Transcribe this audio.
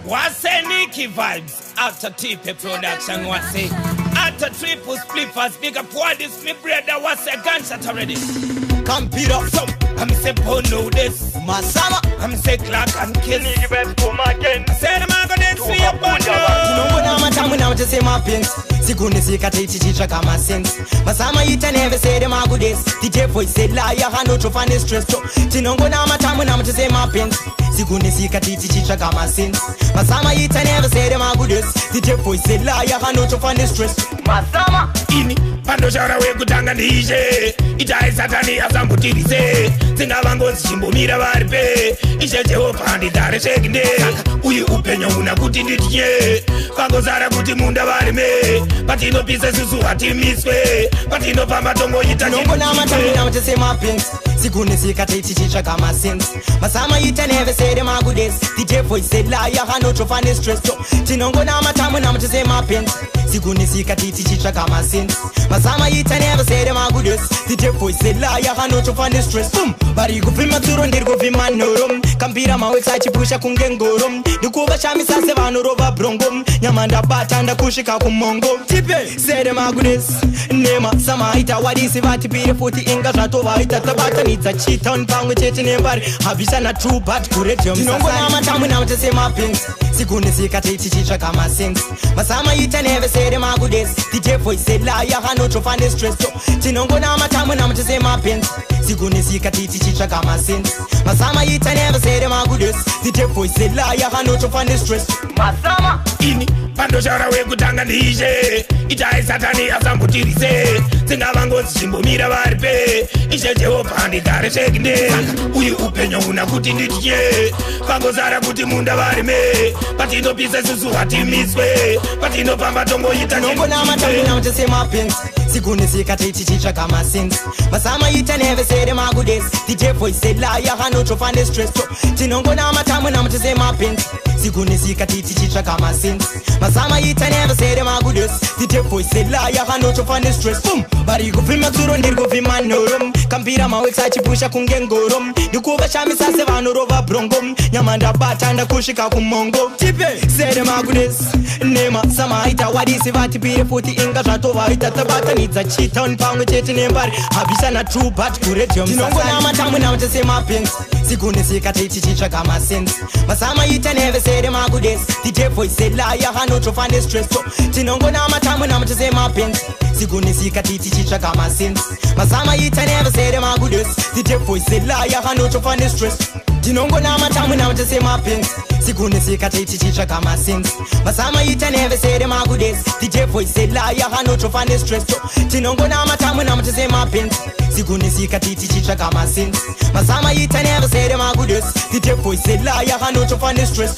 What's a Nicky vibes after TP production? What's a after triple spliffers? Big up what this me brother. What's a gunshot already? Come beat up some. I'm say know this. Masama. I'm say clock and kiss. Nigga better come again. Say the man go dance for your band. Tunongona matamu na mtese mapins. Sikuni sikate chichicha kama sense. Masama ita never say them are good days. DJ voice say lie hano to find stress. Tunongona matamu na mtese mapins. Sikuni sikate chichicha kama sense. Masama ita never say them are good days. DJ voice say lie hano to find stress. Masama ini pando shara we kutanga ndije. Ita isatani asambutirize. Singavangozi chimbomira varipe. Ishe Jehova andidare shekinde. Uyu upenyo una kuti nditye. Vangozara kuti munda varime. Patino pise susu hatimiswe. Patino pamba tongo ita Tunongona matamu na mtese mapins. Sikuni sikate chichicha kama sense. Masama ita never say them are good days. DJ voice say lie hano to find stress. Tunongona matamu na mtese mapins. Sikuni sikate chichicha kama sense. Masama ita never say them are good days. DJ voice say lie hano to find stress. Bari gupima turo ndirgo vima norom. Kampira maweksa chipusha kungengorom. Dukuba shami sase vano rova brongom. Nyamanda batanda kushika kumongo. Tipe say them are good days. Nema sama ita wadisi vati pire futi inga ratova ita tabata nitsa chiton pangu cheti nembari. Habisa na true but kurete yom sasari. Tunongona matamu na mtese mapins. Sikuni sikate chichicha kama sense. Masama ita never say them are good days. DJ voice say lie hano to find stress. Tunongona matamu na mtese mapins. Sikuni sikate chichicha kama sense. Masama ita never say them are good days. DJ voice say lie hano to find stress. Masama ini pando shara we kutanga ndije. Ita isatani asambutirize. Singavangozi chimbomira varipe. Ishe Jehova andidare shekinde. Uyu upenyo una kuti nditye. Vangozara kuti munda varime. Patino pise susu hatimiswe. Patino pamba tongo ita Tunongona matamu na mtese mapins. Sikuni sikate chichicha kama sense. Masama ita never say them are good days. DJ voice say lie hano to find stress. Tunongona matamu na mtese mapins. Sikuni sikate chichicha kama sense. Masama ita never say them are good days. DJ voice say lie hano to find stress. Bari gupima turo ndirgo vima norom. Kampira maweksa chipusha kungengorom. Dukuba shami sase vano rova brongom. Nyamanda batanda kushika kumongo. Tipe say them are good days. Nema sama ita wadisi vati pire futi inga ratova ita tabata nitsa chiton pangu cheti nembari. Habisa na true but kurete yom sasari. Tunongona matamu na mtese mapins. Sikuni sikate chichicha kama sense. Masama ita never say them are good days. DJ voice say lie hano to find stress. Tunongona matamu na mtese mapins. Sikuni sikate chichicha kama sense. Masama ita never say them are good days. DJ voice say lie hano to find stress. Tunongona matamu na mtese mapins. Sikuni sikate chichicha kama sense. Masama ita never say them are good days. DJ voice say lie hano to find stress. Tunongona matamu na mtese mapins. Sikuni sikate chichicha kama sense. Masama ita never say them are good days. DJ voice say lie hano to find stress.